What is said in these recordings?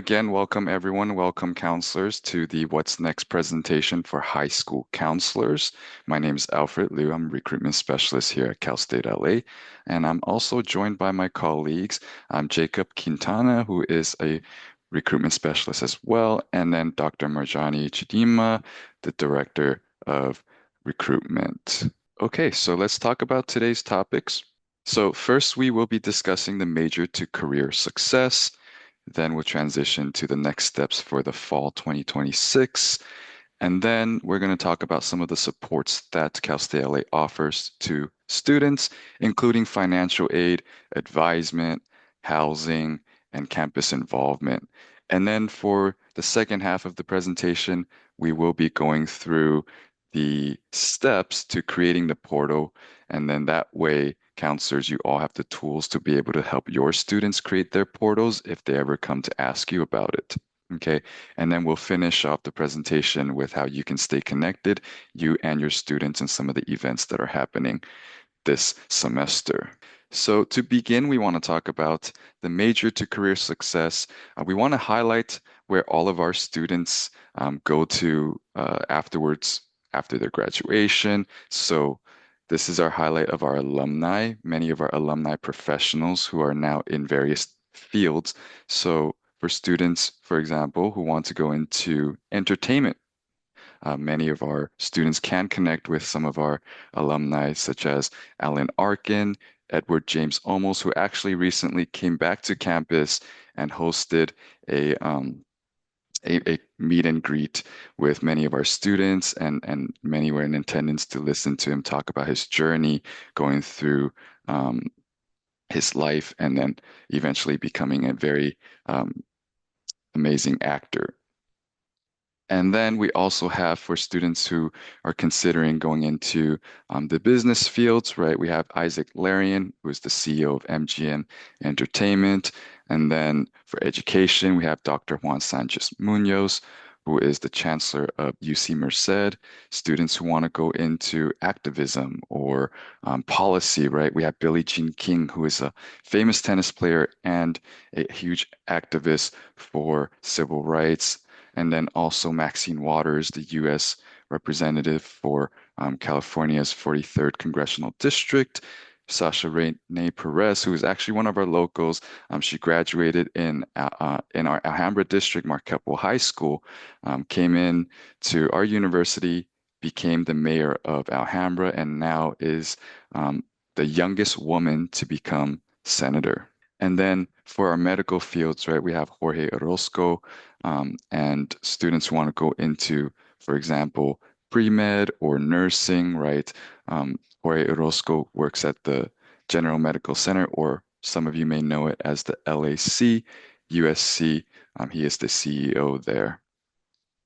Again, welcome everyone. Welcome counselors to the What's Next presentation for high school counselors. My name is Alfred Liu. I'm a recruitment specialist here at Cal State LA. And I'm also joined by my colleagues. I'm Jacob Quintana, who is a recruitment specialist as well. And then Dr. Marjani Chidima, the director of recruitment. Okay, so let's talk about today's topics. So first, we will be discussing the major to career success. Then we'll transition to the next steps for the fall 2026. And then we're going to talk about some of the supports that Cal State LA offers to students, including financial aid, advisement, housing, and campus involvement. And then for the second half of the presentation, we will be going through the steps to creating the portal. And then that way, counselors, you all have the tools to be able to help your students create their portals if they ever come to ask you about it. Okay. And then we'll finish off the presentation with how you can stay connected, you and your students, and some of the events that are happening this semester. So to begin, we want to talk about the major to career success. We want to highlight where all of our students go to afterwards, after their graduation. So this is our highlight of our alumni, many of our alumni professionals who are now in various fields. So for students, for example, who want to go into entertainment, many of our students can connect with some of our alumni, such as Alan Arkin, Edward James Olmos, who actually recently came back to campus and hosted a meet and greet with many of our students, and many were in attendance to listen to him talk about his journey going through his life and then eventually becoming a very amazing actor. And then we also have for students who are considering going into the business fields, right? We have Isaac Larian, who is the CEO of MGM Entertainment. And then for education, we have Dr. Juan Sanchez Munoz, who is the chancellor of UC Merced. Students who want to go into activism or policy, right? We have Billie Jean King, who is a famous tennis player and a huge activist for civil rights. And then also Maxine Waters, the U.S. representative for California's 43rd Congressional District. Sasha Renee Perez, who is actually one of our locals. She graduated in our Alhambra district, Marquepo High School, came in to our university, became the mayor of Alhambra, and now is the youngest woman to become senator. And then for our medical fields, right, we have Jorge Orozco, and students who want to go into, for example, pre-med or nursing, right? Jorge Orozco works at the General Medical Center, or some of you may know it as the LAC, USC. He is the CEO there.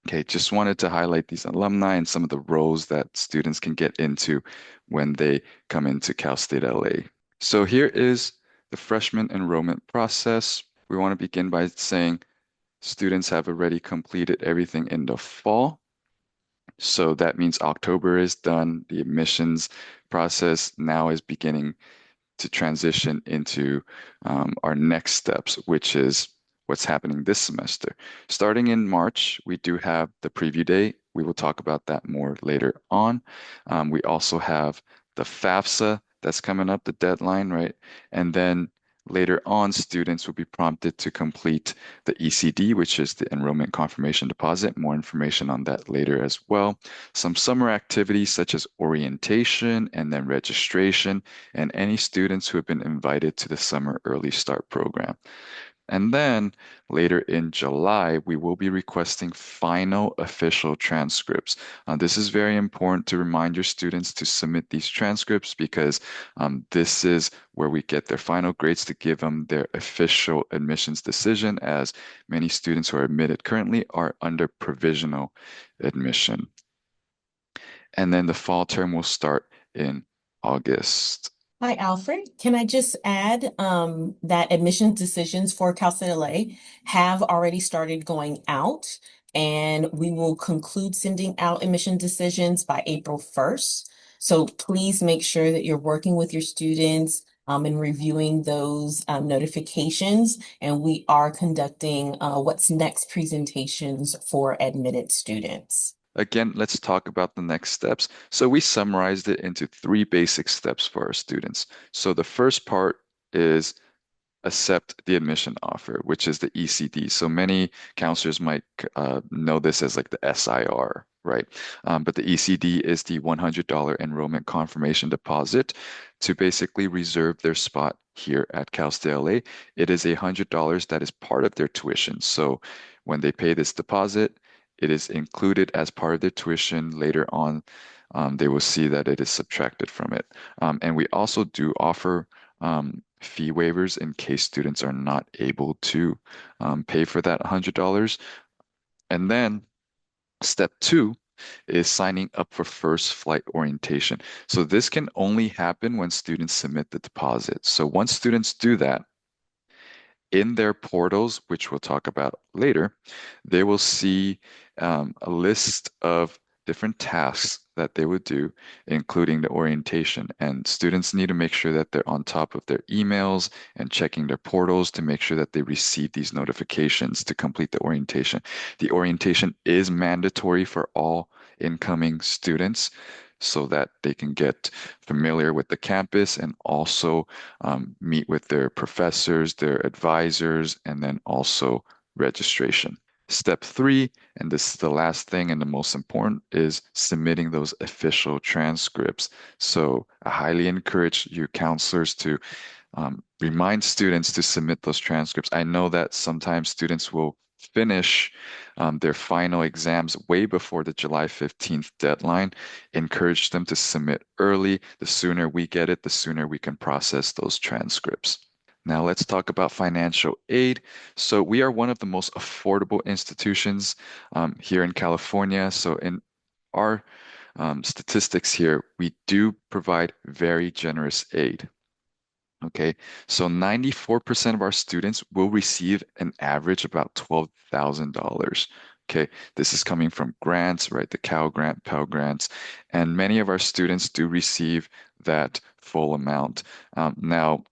Okay, just wanted to highlight these alumni and some of the roles that students can get into when they come into Cal State LA. So here is the freshman enrollment process. We want to begin by saying students have already completed everything in the fall. So that means October is done. The admissions process now is beginning to transition into our next steps, which is what's happening this semester. Starting in March, we do have the preview day. We will talk about that more later on. We also have the FAFSA that's coming up, the deadline, right? And then later on, students will be prompted to complete the ECD, which is the Enrollment Confirmation Deposit. More information on that later as well. Some summer activities such as orientation and then registration, and any students who have been invited to the Summer Early Start program. And then later in July, we will be requesting final official transcripts. This is very important to remind your students to submit these transcripts because this is where we get their final grades to give them their official admissions decision, as many students who are admitted currently are under provisional admission. And then the fall term will start in August. Hi, Alfred. Can I just add that admissions decisions for Cal State LA have already started going out, and we will conclude sending out admission decisions by April 1st. So please make sure that you're working with your students and reviewing those notifications. And we are conducting what's next presentations for admitted students. Again, let's talk about the next steps. So we summarized it into three basic steps for our students. So the first part is accept the admission offer, which is the ECD. So many counselors might know this as like the SIR, right? But the ECD is the $100 enrollment confirmation deposit to basically reserve their spot here at Cal State LA. It is $100 that is part of their tuition. So when they pay this deposit, it is included as part of their tuition. Later on, they will see that it is subtracted from it. And we also do offer fee waivers in case students are not able to pay for that $100. And then step two is signing up for first flight orientation. So this can only happen when students submit the deposit. So once students do that, in their portals, which we'll talk about later, they will see a list of different tasks that they would do, including the orientation. And students need to make sure that they're on top of their emails and checking their portals to make sure that they receive these notifications to complete the orientation. The orientation is mandatory for all incoming students so that they can get familiar with the campus and also meet with their professors, their advisors, and then also registration. Step three, and this is the last thing and the most important, is submitting those official transcripts. So I highly encourage you counselors to remind students to submit those transcripts. I know that sometimes students will finish their final exams way before the July 15th deadline. Encourage them to submit early. The sooner we get it, the sooner we can process those transcripts. Now let's talk about financial aid. So we are one of the most affordable institutions here in California. So in our statistics here, we do provide very generous aid. Okay, so 94% of our students will receive an average about $12,000. Okay, this is coming from grants, right? The Cal Grant, Pell Grants, and many of our students do receive that full amount. Now,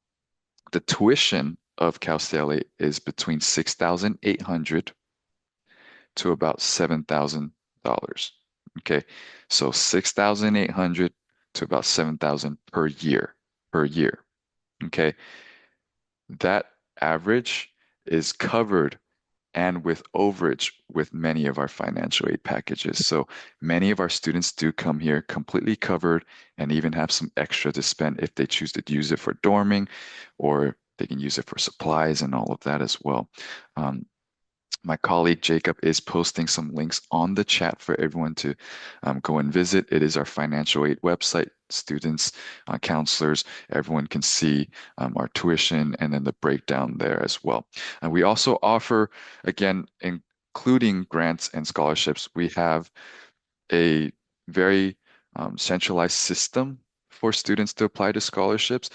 the tuition of Cal State LA is between 6,800 to about $7,000. Okay, so 6,800 to about 7,000 per year. Okay, that average is covered and with overage with many of our financial aid packages. So many of our students do come here completely covered and even have some extra to spend if they choose to use it for dorming, or they can use it for supplies and all of that as well. Um, my colleague Jacob is posting some links on the chat for everyone to go and visit. It is our financial aid website. Students, counselors, everyone can see our tuition and then the breakdown there as well. And we also offer, again, including grants and scholarships, we have a very centralized system for students to apply to scholarships.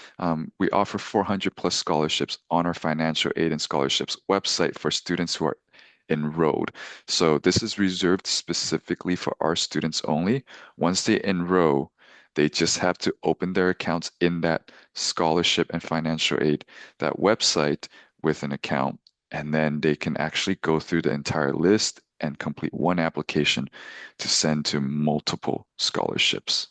We offer 400 plus scholarships on our financial aid and scholarships website for students who are enrolled. So this is reserved specifically for our students only. Once they enroll, they just have to open their accounts in that scholarship and financial aid, that website with an account, and then they can actually go through the entire list and complete one application to send to multiple scholarships.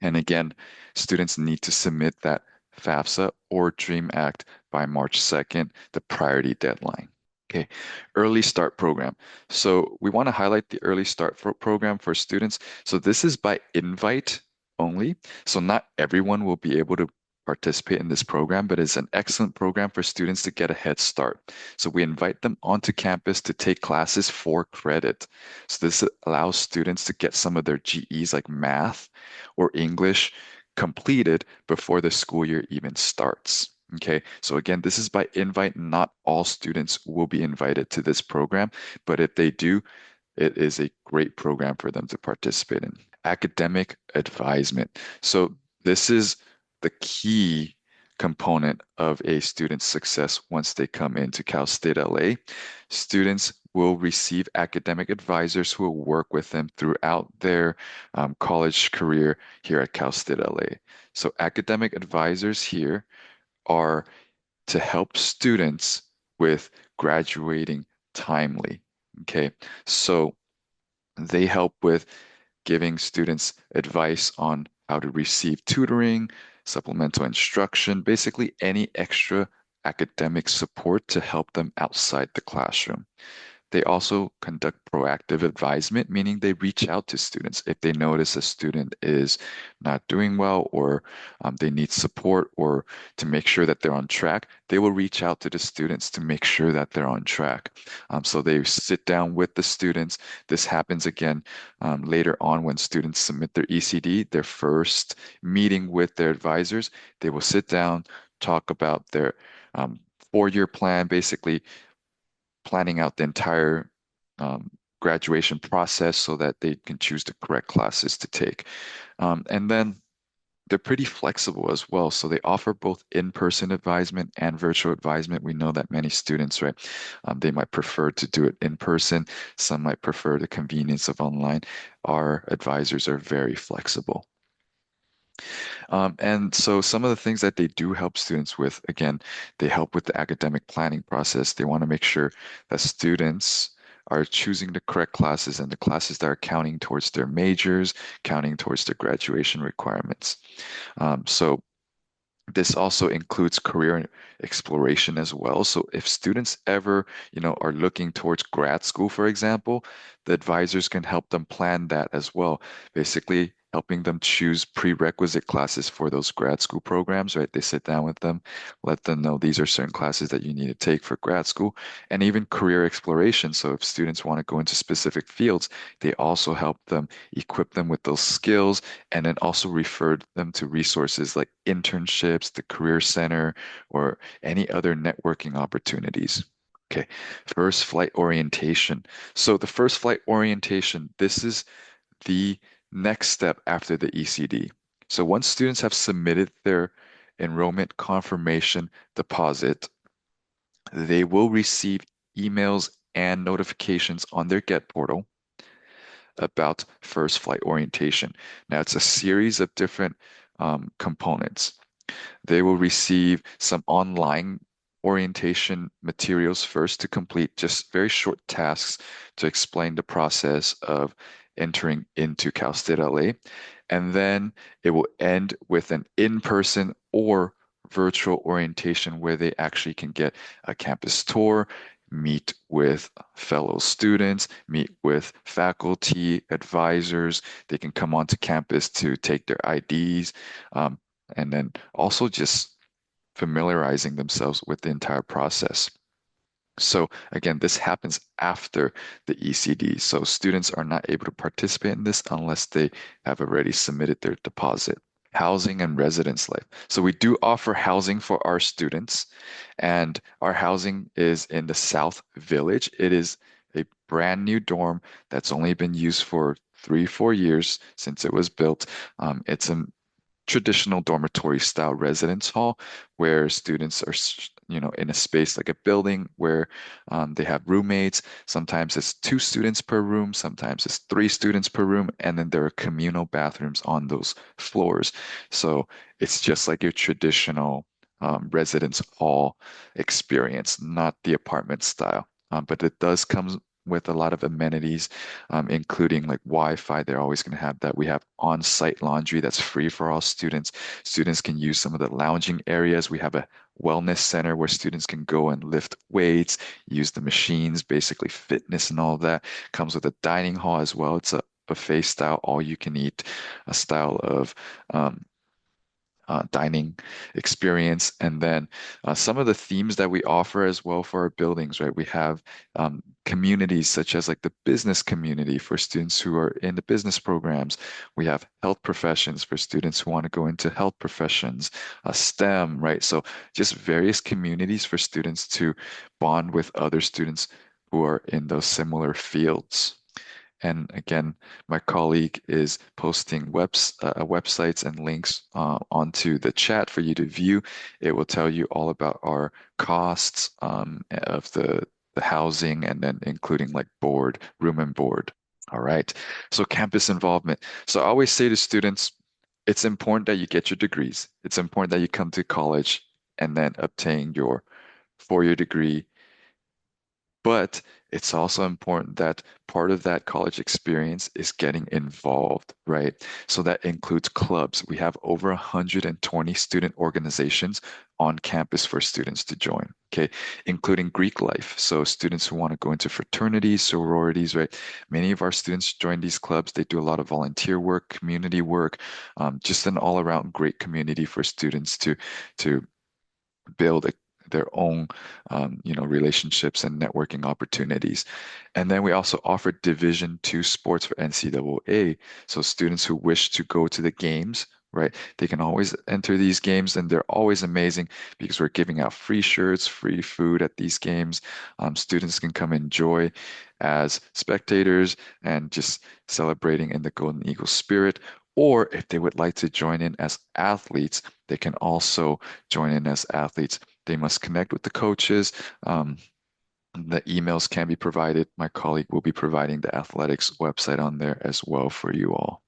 And again, students need to submit that FAFSA or DREAM Act by March 2nd, the priority deadline. Okay, early start program. So we want to highlight the early start program for students. So this is by invite only. So not everyone will be able to participate in this program, but it's an excellent program for students to get a head start. So we invite them onto campus to take classes for credit. So this allows students to get some of their GEs like math or English completed before the school year even starts. Okay, so again, this is by invite. Not all students will be invited to this program, but if they do, it is a great program for them to participate in. Academic advisement. So this is the key component of a student's success once they come into Cal State LA. Students will receive academic advisors who will work with them throughout their college career here at Cal State LA. So academic advisors here are to help students with graduating timely. Okay, so they help with giving students advice on how to receive tutoring, supplemental instruction, basically any extra academic support to help them outside the classroom. They also conduct proactive advisement, meaning they reach out to students. If they notice a student is not doing well or they need support or to make sure that they're on track, they will reach out to the students to make sure that they're on track. So they sit down with the students. This happens again later on when students submit their ECD, their first meeting with their advisors. They will sit down, talk about their um, 4-year plan, basically planning out the entire um, graduation process so that they can choose the correct classes to take. And then they're pretty flexible as well. So they offer both in-person advisement and virtual advisement. We know that many students, right, they might prefer to do it in person. Some might prefer the convenience of online. Our advisors are very flexible. And so some of the things that they do help students with, again, they help with the academic planning process. They want to make sure that students are choosing the correct classes and the classes that are counting towards their majors, counting towards their graduation requirements. So this also includes career exploration as well. So if students ever, are looking towards grad school, for example, the advisors can help them plan that as well, basically helping them choose prerequisite classes for those grad school programs, right? They sit down with them, let them know these are certain classes that you need to take for grad school, and even career exploration. So if students want to go into specific fields, they also help them equip them with those skills and then also referred them to resources like internships, the Career Center, or any other networking opportunities. Okay, first flight orientation. So the first flight orientation, this is the next step after the ECD. So once students have submitted their enrollment confirmation deposit, they will receive emails and notifications on their Get portal about first flight orientation. Now, it's a series of different components. They will receive some online orientation materials first to complete, just very short tasks to explain the process of entering into Cal State LA. And then it will end with an in-person or virtual orientation where they actually can get a campus tour, meet with fellow students, meet with faculty, advisors. They can come onto campus to take their IDs, and then also just familiarizing themselves with the entire process. So again, this happens after the ECD. So students are not able to participate in this unless they have already submitted their deposit. Housing and residence life. So we do offer housing for our students, and our housing is in the South Village. It is a brand new dorm that's only been used for 3, 4 years since it was built. It's a traditional dormitory style residence hall where students are, in a space like a building where they have roommates. Sometimes it's 2 students per room, sometimes it's 3 students per room, and then there are communal bathrooms on those floors. So it's just like your traditional residence hall experience, not the apartment style. But it does come with a lot of amenities, including like Wi-Fi. They're always going to have that. We have on-site laundry that's free for all students. Students can use some of the lounging areas. We have a wellness center where students can go and lift weights, use the machines, basically fitness and all of that. Comes with a dining hall as well. It's a buffet style, all you can eat, a style of dining experience. And then some of the themes that we offer as well for our buildings, right? We have communities such as like the business community for students who are in the business programs. We have health professions for students who want to go into health professions, STEM, right? So just various communities for students to bond with other students who are in those similar fields. And again, my colleague is posting websites and links onto the chat for you to view. It will tell you all about our costs of the housing and then including like room and board. All right. So campus involvement. So I always say to students, it's important that you get your degrees. It's important that you come to college and then obtain your 4-year degree, but it's also important that part of that college experience is getting involved, right? So that includes clubs. We have over 120 student organizations on campus for students to join, okay, including Greek life. So students who want to go into fraternities, sororities, right? Many of our students join these clubs. They do a lot of volunteer work, community work, just an all-around great community for students to build their own, relationships and networking opportunities. And then we also offer Division II sports for NCAA. So students who wish to go to the games, right, they can always enter these games, and they're always amazing because we're giving out free shirts, free food at these games. Students can come enjoy as spectators and just celebrating in the Golden Eagle spirit. Or if they would like to join in as athletes, they can also join in as athletes. They must connect with the coaches. The emails can be provided. My colleague will be providing the athletics website on there as well for you all.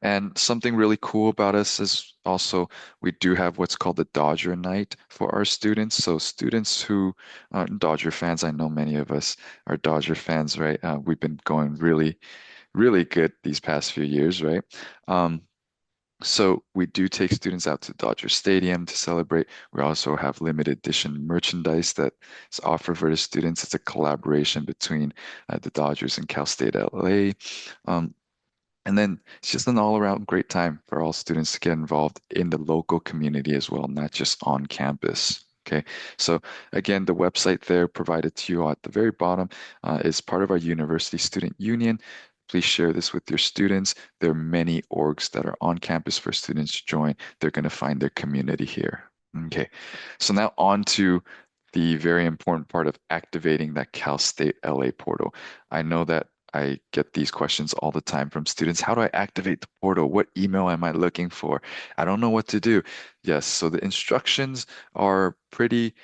And something really cool about us is also we do have what's called the Dodger Night for our students. So students who are Dodger fans, I know many of us are Dodger fans, right? We've been going really, really good these past few years, right? Um, so we do take students out to Dodger Stadium to celebrate. We also have limited edition merchandise that is offered for the students. It's a collaboration between the Dodgers and Cal State LA. Um, and then it's just an all-around great time for all students to get involved in the local community as well, not just on campus. Okay, so again, the website there provided to you at the very bottom is part of our university student union. Please share this with your students. There are many orgs that are on campus for students to join. They're going to find their community here. Okay, so now on to the very important part of activating that Cal State LA portal. I know that I get these questions all the time from students. How do I activate the portal? What email am I looking for? I don't know what to do. Yes, so the instructions are pretty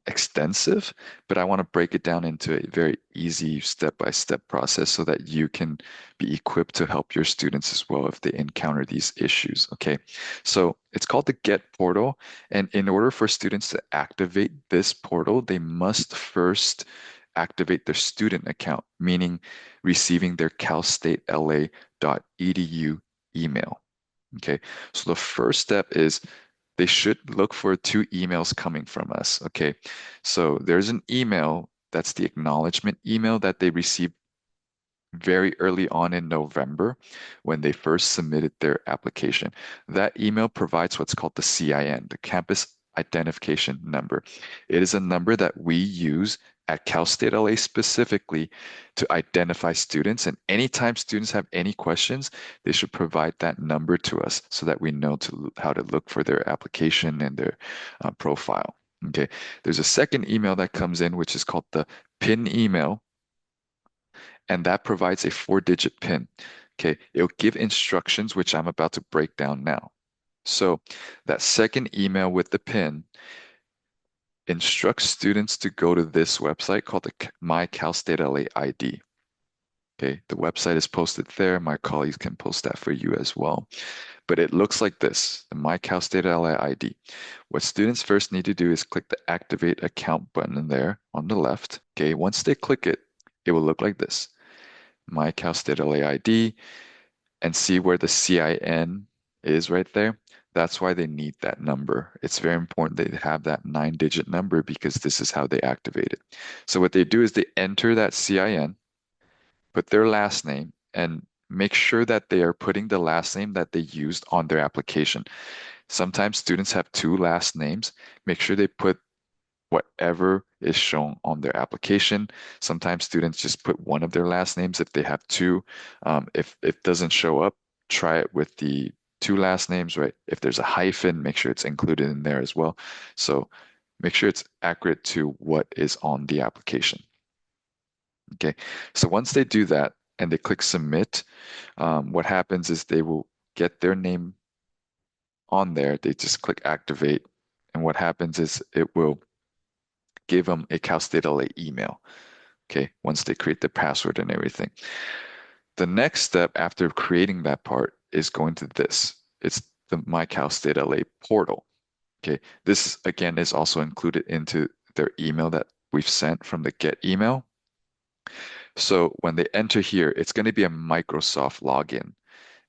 extensive, but I want to break it down into a very easy step-by-step process so that you can be equipped to help your students as well if they encounter these issues. Okay, so it's called the Get portal, and in order for students to activate this portal, they must first activate their student account, meaning receiving their calstatela.edu email. Okay, so the first step is they should look for 2 emails coming from us. Okay, so there's an email that's the acknowledgement email that they received very early on in November when they first submitted their application. That email provides what's called the CIN, the Campus Identification Number. It is a number that we use at Cal State LA specifically to identify students. And anytime students have any questions, they should provide that number to us so that we know how to look for their application and their profile. Okay, there's a second email that comes in, which is called the PIN email, and that provides a 4-digit PIN. Okay, it'll give instructions, which I'm about to break down now. So that second email with the PIN instructs students to go to this website called the My Cal State LA ID. Okay, the website is posted there. My colleagues can post that for you as well. But it looks like this, the My Cal State LA ID. What students first need to do is click the Activate Account button there on the left. Okay, once they click it, it will look like this. My Cal State LA ID, and see where the CIN is right there. That's why they need that number. It's very important they have that 9-digit number because this is how they activate it. So what they do is they enter that CIN, put their last name, and make sure that they are putting the last name that they used on their application. Sometimes students have 2 last names. Make sure they put whatever is shown on their application. Sometimes students just put one of their last names if they have two. If it doesn't show up, try it with the 2 last names, right? If there's a hyphen, make sure it's included in there as well. So make sure it's accurate to what is on the application. Okay, so once they do that and they click submit, what happens is they will get their name on there. They just click activate. And what happens is it will give them a Cal State LA email. Okay, once they create the password and everything. The next step after creating that part is going to this. It's the My Cal State LA portal. Okay. This again is also included into their email that we've sent from the get email. So when they enter here, it's going to be a Microsoft login.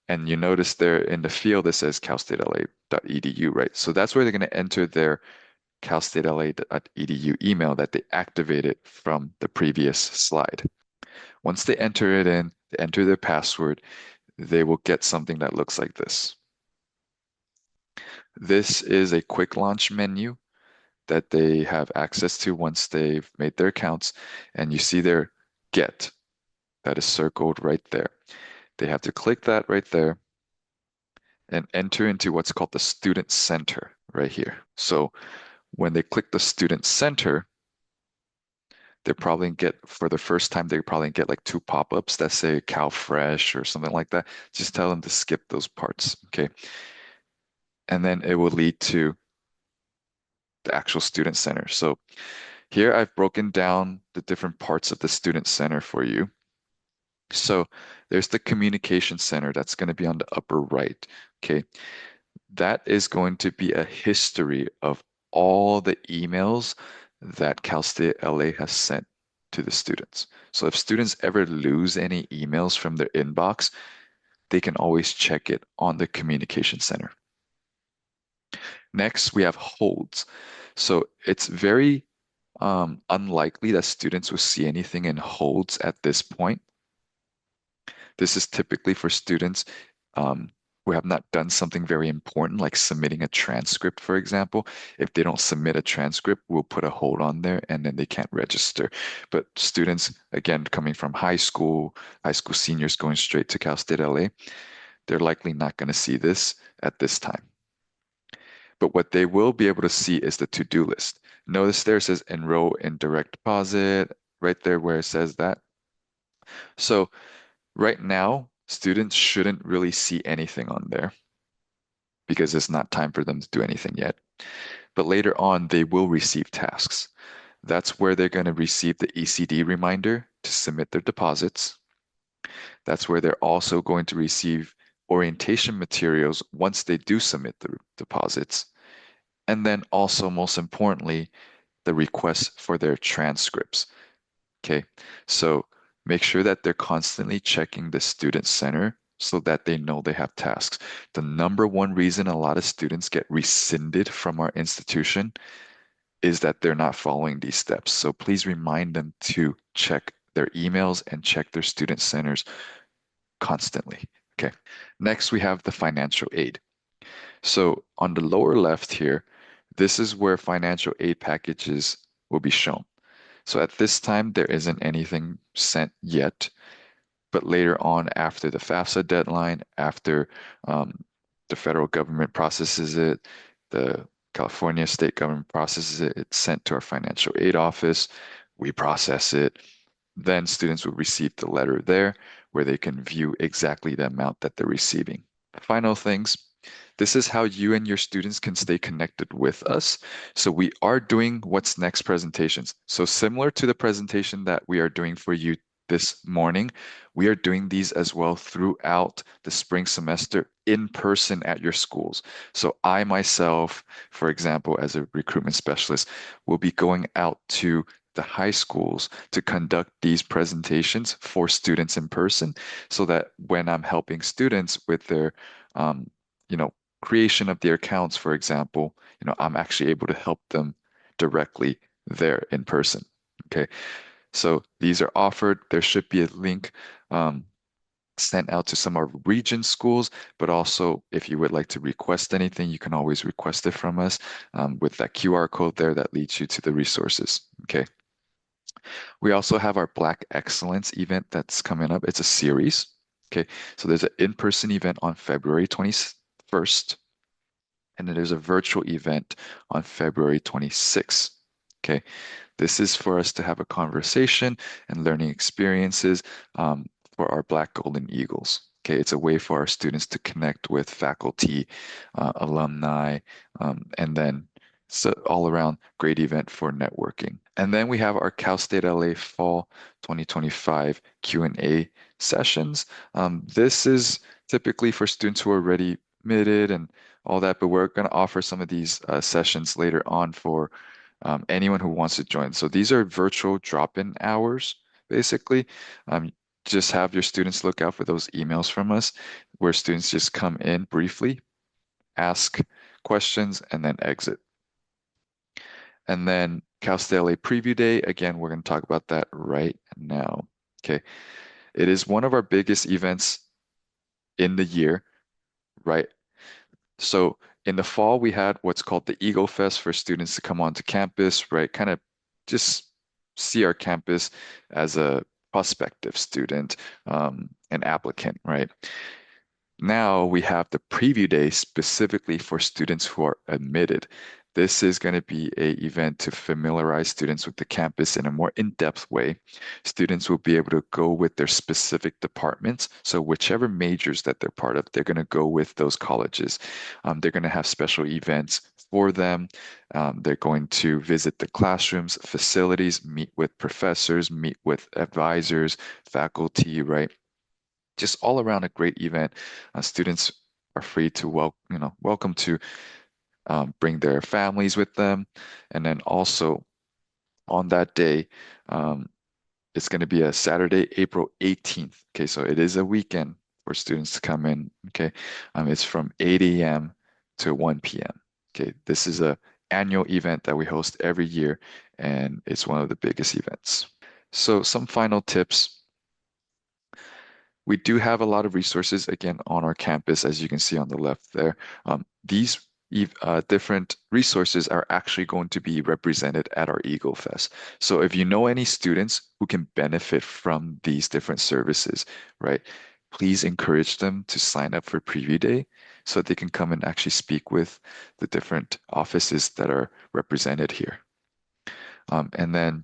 And you notice there in the field it says calstatela.edu, right? So that's where they're going to enter their calstatela.edu email that they activated from the previous slide. Once they enter it in, they enter their password, they will get something that looks like this. This is a quick launch menu that they have access to once they've made their accounts. And you see their get that is circled right there. They have to click that right there and enter into what's called the student center right here. So when they click the student center, they probably get, for the first time, they probably get like two pop-ups that say Cal Fresh or something like that. Just tell them to skip those parts, okay? And then it will lead to the actual student center. So here I've broken down the different parts of the student center for you. So there's the communication center that's going to be on the upper right, okay? That is going to be a history of all the emails that Cal State LA has sent to the students. So if students ever lose any emails from their inbox, they can always check it on the communication center. Next, we have holds. So it's very unlikely that students will see anything in holds at this point. This is typically for students um, who have not done something very important, like submitting a transcript, for example. If they don't submit a transcript, we'll put a hold on there and then they can't register. But students, again, coming from high school seniors going straight to Cal State LA, they're likely not going to see this at this time. But what they will be able to see is the to-do list. Notice there it says enroll in direct deposit, right there where it says that. So right now, students shouldn't really see anything on there because it's not time for them to do anything yet. But later on, they will receive tasks. That's where they're going to receive the ECD reminder to submit their deposits. That's where they're also going to receive orientation materials once they do submit the deposits. And then also, most importantly, the request for their transcripts. Okay, so make sure that they're constantly checking the student center so that they know they have tasks. The number one reason a lot of students get rescinded from our institution is that they're not following these steps. So please remind them to check their emails and check their student centers constantly. Okay, next we have the financial aid. So on the lower left here, this is where financial aid packages will be shown. So at this time, there isn't anything sent yet, but later on, after the FAFSA deadline, after the federal government processes it, the California state government processes it, it's sent to our financial aid office, we process it, then students will receive the letter there where they can view exactly the amount that they're receiving. Final things. This is how you and your students can stay connected with us. So we are doing what's next presentations. So similar to the presentation that we are doing for you this morning, we are doing these as well throughout the spring semester in person at your schools. So I myself, for example, as a recruitment specialist, will be going out to the high schools to conduct these presentations for students in person so that when I'm helping students with their um, you know, creation of their accounts, for example, I'm actually able to help them directly there in person. Okay. So these are offered. There should be a link sent out to some of our region schools, but also if you would like to request anything, you can always request it from us with that QR code there that leads you to the resources. Okay. We also have our Black Excellence event that's coming up. It's a series. Okay. So there's an in-person event on February 21st, and then there's a virtual event on February 26th. Okay. This is for us to have a conversation and learning experiences for our Black Golden Eagles. Okay, it's a way for our students to connect with faculty, alumni, and then So all around great event for networking. And then we have our Cal State LA Fall 2025 Q&A sessions. This is typically for students who are already admitted and all that, but we're going to offer some of these sessions later on for anyone who wants to join. So these are virtual drop-in hours, basically. Um, just have your students look out for those emails from us where students just come in briefly, ask questions, and then exit. And then Cal State LA Preview Day, again, we're going to talk about that right now. Okay. It is one of our biggest events in the year, right? So in the fall, we had what's called the Eagle Fest for students to come onto campus, right? Kind of just see our campus as a prospective student, an applicant, right? Now we have the preview day specifically for students who are admitted. This is going to be a event to familiarize students with the campus in a more in-depth way. Students will be able to go with their specific departments. So whichever majors that they're part of, they're going to go with those colleges. They're going to have special events for them. They're going to visit the classrooms, facilities, meet with professors, meet with advisors, faculty, right? Just all around a great event. Students are free to welcome to bring their families with them, and then also on that day, um, it's going to be a Saturday, April 18th. Okay, so it is a weekend for students to come in. Okay, it's from 8 a.m. to 1 p.m. Okay, this is a annual event that we host every year, and it's one of the biggest events. So some final tips. We do have a lot of resources again on our campus, as you can see on the left there. These different resources are actually going to be represented at our Eagle Fest. So if you know any students who can benefit from these different services, right, please encourage them to sign up for Preview Day so that they can come and actually speak with the different offices that are represented here. And then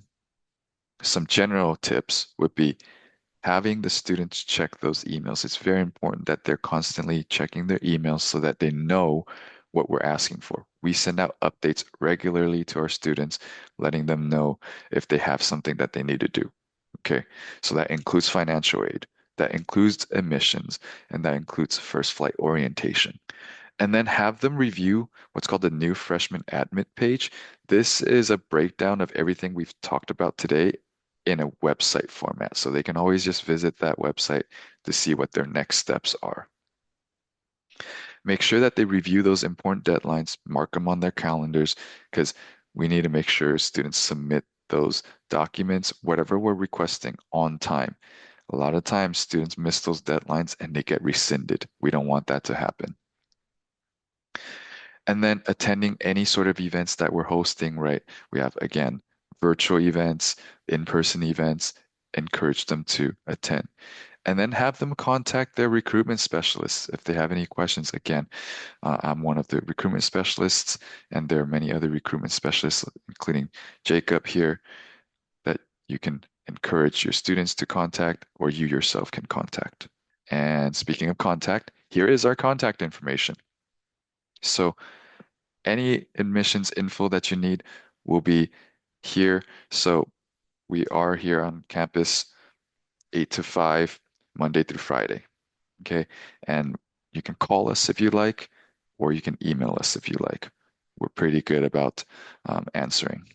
some general tips would be having the students check those emails. It's very important that they're constantly checking their emails so that they know what we're asking for. We send out updates regularly to our students, letting them know if they have something that they need to do. Okay, so that includes financial aid, that includes admissions, and that includes first flight orientation. And then have them review what's called the new freshman admit page. This is a breakdown of everything we've talked about today in a website format. So they can always just visit that website to see what their next steps are. Make sure that they review those important deadlines, mark them on their calendars, because we need to make sure students submit those documents, whatever we're requesting, on time. A lot of times students miss those deadlines and they get rescinded. We don't want that to happen. And then attending any sort of events that we're hosting, right? We have, again, virtual events, in-person events, encourage them to attend. And then have them contact their recruitment specialists if they have any questions. Again, I'm one of the recruitment specialists, and there are many other recruitment specialists, including Jacob here, that you can encourage your students to contact or you yourself can contact. And speaking of contact, here is our contact information. So any admissions info that you need will be here. So we are here on campus 8 to 5, Monday through Friday. Okay. And you can call us if you like, or you can email us if you like. We're pretty good about answering.